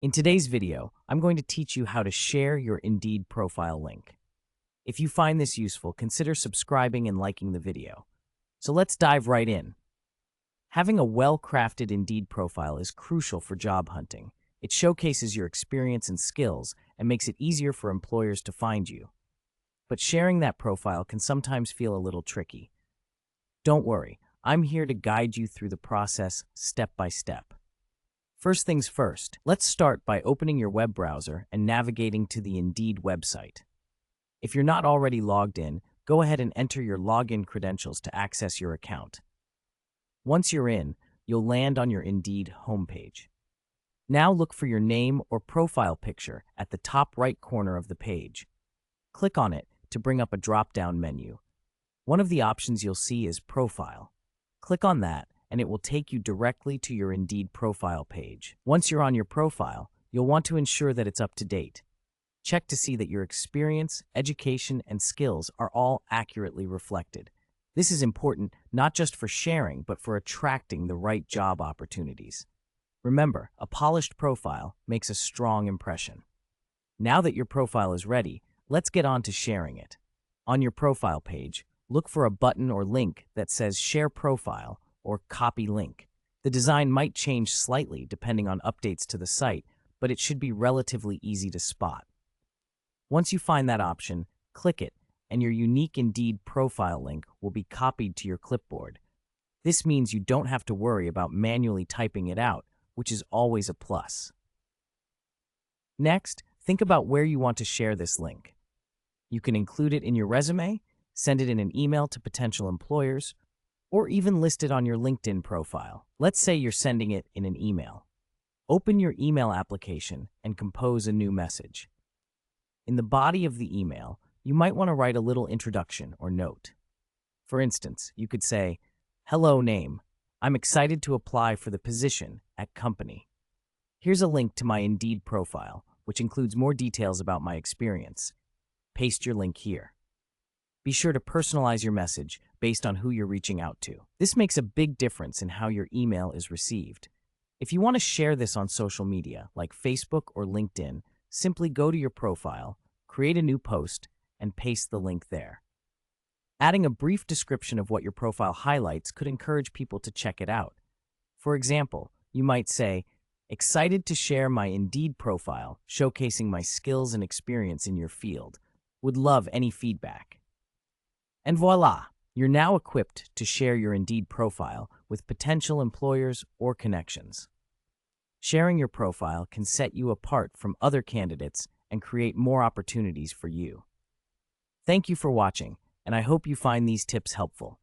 In today's video, I'm going to teach you how to share your Indeed profile link. If you find this useful, consider subscribing and liking the video. So let's dive right in. Having a well-crafted Indeed profile is crucial for job hunting. It showcases your experience and skills and makes it easier for employers to find you. But sharing that profile can sometimes feel a little tricky. Don't worry, I'm here to guide you through the process step by step. First things first, let's start by opening your web browser and navigating to the Indeed website. If you're not already logged in, go ahead and enter your login credentials to access your account. Once you're in, you'll land on your Indeed homepage. Now look for your name or profile picture at the top right corner of the page. Click on it to bring up a drop-down menu. One of the options you'll see is Profile. Click on that, and it will take you directly to your Indeed profile page. Once you're on your profile, you'll want to ensure that it's up to date. Check to see that your experience, education, and skills are all accurately reflected. This is important not just for sharing, but for attracting the right job opportunities. Remember, a polished profile makes a strong impression. Now that your profile is ready, let's get on to sharing it. On your profile page, look for a button or link that says Share Profile or Copy Link. The design might change slightly depending on updates to the site, but it should be relatively easy to spot. Once you find that option, click it, and your unique Indeed profile link will be copied to your clipboard. This means you don't have to worry about manually typing it out, which is always a plus. Next, think about where you want to share this link. You can include it in your resume, send it in an email to potential employers, or even list it on your LinkedIn profile. Let's say you're sending it in an email. Open your email application and compose a new message. In the body of the email, you might want to write a little introduction or note. For instance, you could say, "Hello name. I'm excited to apply for the position at company. Here's a link to my Indeed profile, which includes more details about my experience. Paste your link here." Be sure to personalize your message based on who you're reaching out to. This makes a big difference in how your email is received. If you want to share this on social media, like Facebook or LinkedIn, simply go to your profile, create a new post, and paste the link there. Adding a brief description of what your profile highlights could encourage people to check it out. For example, you might say, "Excited to share my Indeed profile, showcasing my skills and experience in your field. Would love any feedback." And voila, you're now equipped to share your Indeed profile with potential employers or connections. Sharing your profile can set you apart from other candidates and create more opportunities for you. Thank you for watching, and I hope you find these tips helpful.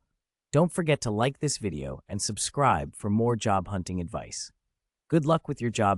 Don't forget to like this video and subscribe for more job hunting advice. Good luck with your job